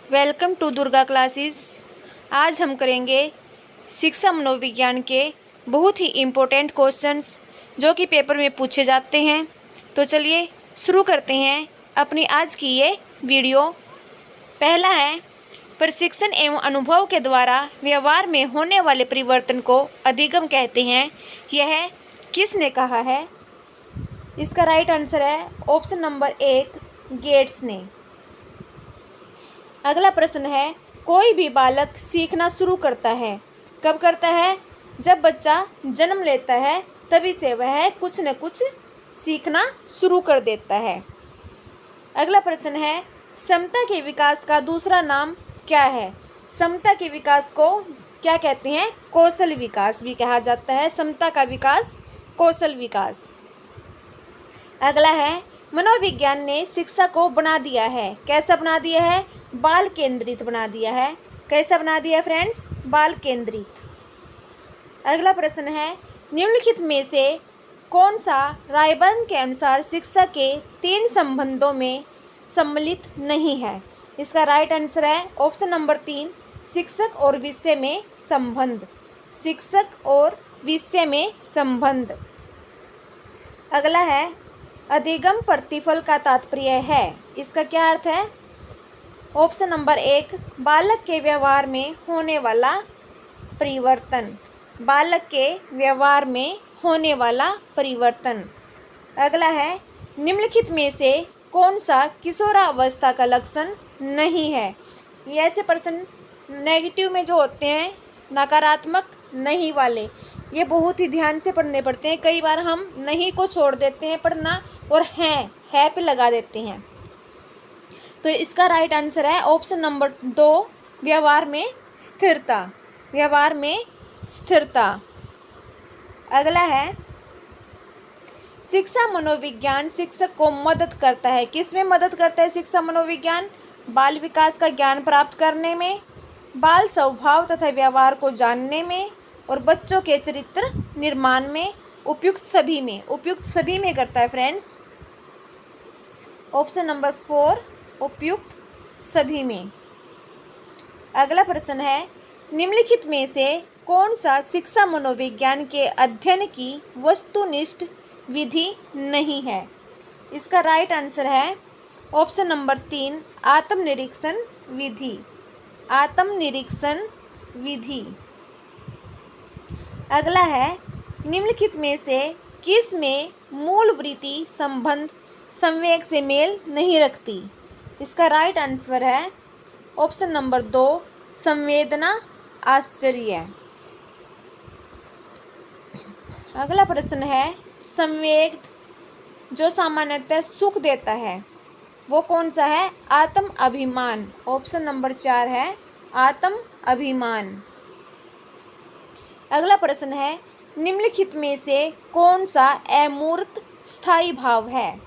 Welcome to Durga classes. आज हम करेंगे शिक्षा मनोविज्ञान के बहुत ही इम्पोर्टेंट क्वेश्चंस जो कि पेपर में पूछे जाते हैं। तो चलिए शुरू करते हैं अपनी आज की ये वीडियो। पहला है, प्रशिक्षण एवं अनुभव के द्वारा व्यवहार में होने वाले परिवर्तन को अधिगम कहते हैं। यह किसने कहा है? इसका राइट आंसर है ऑप्शन नंबर 1, गेट्स ने। अगला प्रश्न है, कोई भी बालक सीखना शुरू करता है, कब करता है? जब बच्चा जन्म लेता है तभी से वह कुछ न कुछ सीखना शुरू कर देता है। अगला प्रश्न है, समता के विकास का दूसरा नाम क्या है? समता के विकास को क्या कहते हैं? कौशल विकास भी कहा जाता है। समता का विकास कौशल विकास। अगला है, मनोविज्ञान ने शिक्षा को बना दिया है, कैसा बना दिया है? बाल केंद्रित बना दिया है। कैसा बना दिया फ्रेंड्स? बाल केंद्रित। अगला प्रश्न है, निम्नलिखित में से कौन सा रायबर्न के अनुसार शिक्षा के 3 संबंधों में सम्मिलित नहीं है? इसका राइट आंसर है ऑप्शन नंबर 3, शिक्षक और विषय में संबंध। शिक्षक और विषय में संबंध। अगला है, अधिगम प्रतिफल का तात्पर्य है, इसका क्या अर्थ है? ऑप्शन नंबर 1, बालक के व्यवहार में होने वाला परिवर्तन। बालक के व्यवहार में होने वाला परिवर्तन। अगला है, निम्नलिखित में से कौन सा किशोरावस्था का लक्षण नहीं है? ये ऐसे प्रश्न नेगेटिव में जो होते हैं, नकारात्मक नहीं वाले, ये बहुत ही ध्यान से पढ़ने पड़ते हैं। कई बार हम नहीं को छोड़ देते हैं पढ़ना और है पे लगा देते हैं। तो इसका राइट आंसर है ऑप्शन नंबर 2, व्यवहार में स्थिरता। व्यवहार में स्थिरता। अगला है, शिक्षा मनोविज्ञान शिक्षक को मदद करता है, किसमें मदद करता है शिक्षा मनोविज्ञान? बाल विकास का ज्ञान प्राप्त करने में, बाल स्वभाव तथा व्यवहार को जानने में और बच्चों के चरित्र निर्माण में। उपयुक्त सभी में, उपयुक्त सभी में करता है फ्रेंड्स। ऑप्शन नंबर 4, उपयुक्त सभी में। अगला प्रश्न है, निम्नलिखित में से कौन सा शिक्षा मनोविज्ञान के अध्ययन की वस्तुनिष्ठ विधि नहीं है? इसका राइट आंसर है ऑप्शन नंबर 3, आत्मनिरीक्षण विधि। आत्मनिरीक्षण विधि। अगला है, निम्नलिखित में से किस में मूल वृत्ति संबंध संवेग से मेल नहीं रखती? इसका राइट आंसर है ऑप्शन नंबर 2, संवेदना आश्चर्य। अगला प्रश्न है, संवेग जो सामान्यतः सुख देता है वो कौन सा है? आत्म अभिमान। ऑप्शन नंबर 4 है आत्म अभिमान। अगला प्रश्न है, निम्नलिखित में से कौन सा अमूर्त स्थायी भाव है?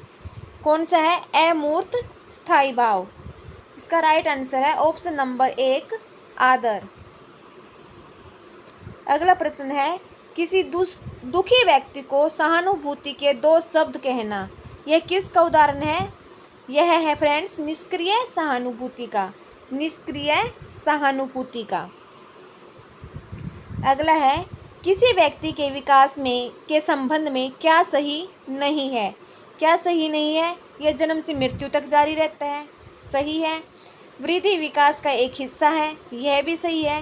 कौन सा है अमूर्त स्थायी भाव? इसका राइट आंसर है ऑप्शन नंबर 1, आदर। अगला प्रश्न है, किसी दुखी व्यक्ति को सहानुभूति के 2 शब्द कहना, यह किसका उदाहरण है? यह है फ्रेंड्स निष्क्रिय सहानुभूति का। निष्क्रिय सहानुभूति का। अगला है, किसी व्यक्ति के विकास में के संबंध में क्या सही नहीं है? क्या सही नहीं है? यह जन्म से मृत्यु तक जारी रहता है, सही है। वृद्धि विकास का एक हिस्सा है, यह भी सही है।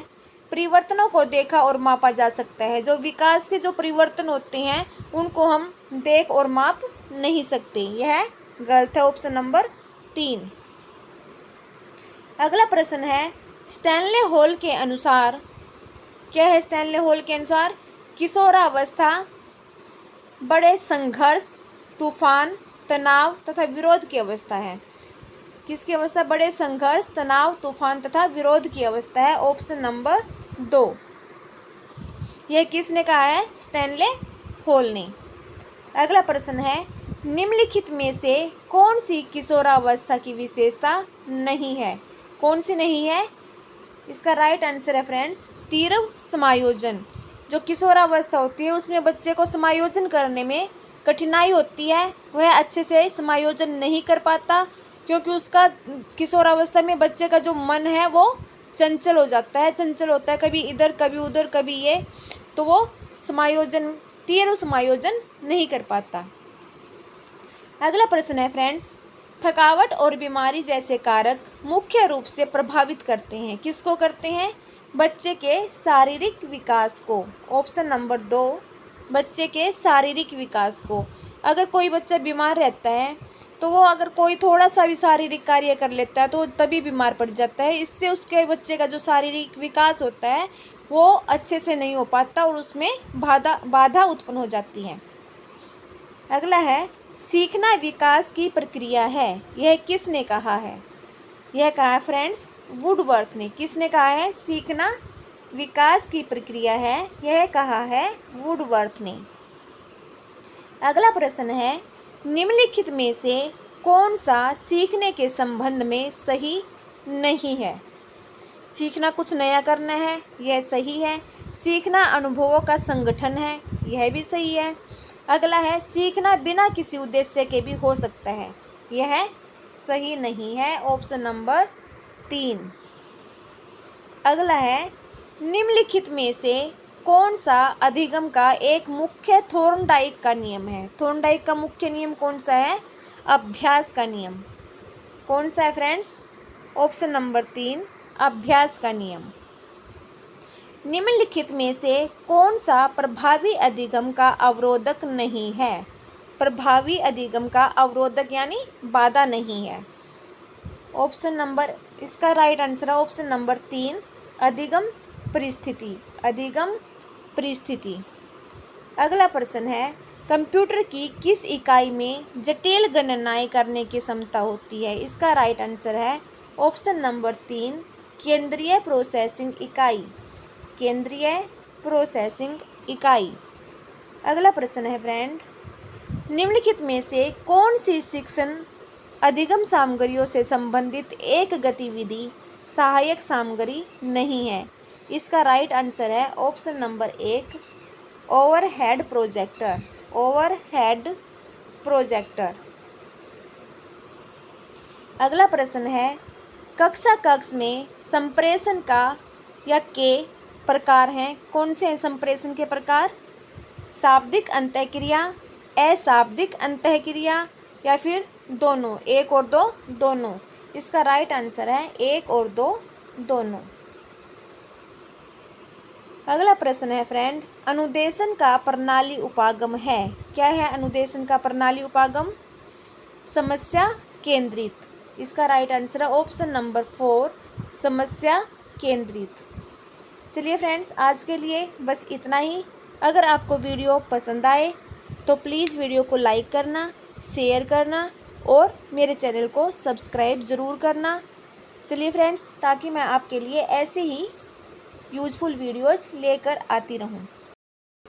परिवर्तनों को देखा और मापा जा सकता है, जो विकास के जो परिवर्तन होते हैं उनको हम देख और माप नहीं सकते, यह गलत है। Option number 3। अगला प्रश्न है, स्टैनले हॉल के अनुसार क्या है? स्टैनले हॉल के अनुसार किशोरावस्था बड़े संघर्ष, तूफान, तनाव तथा विरोध की अवस्था है। किसकी अवस्था? बड़े संघर्ष, तनाव, तूफान तथा विरोध की अवस्था है। Option number 2। यह किसने कहा है? स्टैनले हॉल ने। अगला प्रश्न है, निम्नलिखित में से कौन सी किशोरावस्था की विशेषता नहीं है? कौन सी नहीं है? इसका राइट आंसर है फ्रेंड्स तीव्र समायोजन। जो किशोरावस्था होती है उसमें बच्चे को समायोजन करने में कठिनाई होती है, वह अच्छे से समायोजन नहीं कर पाता, क्योंकि उसका किशोरावस्था में बच्चे का जो मन है वो चंचल हो जाता है, चंचल होता है, कभी इधर कभी उधर कभी ये, तो वो तीव्र समायोजन नहीं कर पाता। अगला प्रश्न है फ्रेंड्स, थकावट और बीमारी जैसे कारक मुख्य रूप से प्रभावित करते हैं, किसको करते हैं? बच्चे के शारीरिक विकास को। ऑप्शन नंबर 2, बच्चे के शारीरिक विकास को। अगर कोई बच्चा बीमार रहता है तो वो अगर कोई थोड़ा सा भी शारीरिक कार्य कर लेता है तो तभी बीमार पड़ जाता है। इससे उसके बच्चे का जो शारीरिक विकास होता है वो अच्छे से नहीं हो पाता और उसमें बाधा उत्पन्न हो जाती है। अगला है, सीखना विकास की प्रक्रिया है, यह किसने कहा है? यह कहा है फ्रेंड्स वुडवर्थ ने। किसने कहा है सीखना विकास की प्रक्रिया है? यह कहा है वुडवर्थ ने। अगला प्रश्न है, निम्नलिखित में से कौन सा सीखने के संबंध में सही नहीं है? सीखना कुछ नया करना है, यह सही है। सीखना अनुभवों का संगठन है, यह भी सही है। अगला है, सीखना बिना किसी उद्देश्य के भी हो सकता है, यह सही नहीं है। Option number 3। अगला है, निम्नलिखित में से कौन सा अधिगम का एक मुख्य थॉर्नडाइक का नियम है? थॉर्नडाइक का मुख्य नियम कौन सा है? अभ्यास का नियम। कौन सा है फ्रेंड्स? ऑप्शन नंबर 3, अभ्यास का नियम। निम्नलिखित में से कौन सा प्रभावी अधिगम का अवरोधक नहीं है? प्रभावी अधिगम का अवरोधक यानी बाधा नहीं है। ऑप्शन नंबर, इसका राइट आंसर है ऑप्शन नंबर 3, अधिगम परिस्थिति। अधिगम परिस्थिति। अगला प्रश्न है, कंप्यूटर की किस इकाई में जटिल गणनाएं करने की क्षमता होती है? इसका राइट आंसर है ऑप्शन नंबर 3, केंद्रीय प्रोसेसिंग इकाई। केंद्रीय प्रोसेसिंग इकाई। अगला प्रश्न है फ्रेंड, निम्नलिखित में से कौन सी शिक्षण अधिगम सामग्रियों से संबंधित एक गतिविधि सहायक सामग्री नहीं है? इसका राइट आंसर है option number 1, overhead projector. Overhead projector. अगला प्रश्न है, कक्षा कक्ष में संप्रेषण का या के प्रकार हैं? कौन से हैं संप्रेषण के प्रकार? शाब्दिक अंतःक्रिया, अशाब्दिक अंतःक्रिया या फिर दोनों, 1 और 2 दोनों? इसका राइट आंसर है 1 और 2 दोनों। अगला प्रश्न है फ्रेंड, अनुदेशन का प्रणाली उपागम है? क्या है अनुदेशन का प्रणाली उपागम? समस्या केंद्रित। इसका राइट आंसर है ऑप्शन नंबर 4, समस्या केंद्रित। चलिए फ्रेंड्स, आज के लिए बस इतना ही। अगर आपको वीडियो पसंद आए तो प्लीज़ वीडियो को लाइक करना, शेयर करना और मेरे चैनल को सब्सक्राइब ज़रूर करना। चलिए फ्रेंड्स, ताकि मैं आपके लिए ऐसे ही यूज़फुल वीडियोज़ लेकर आती रहूँ।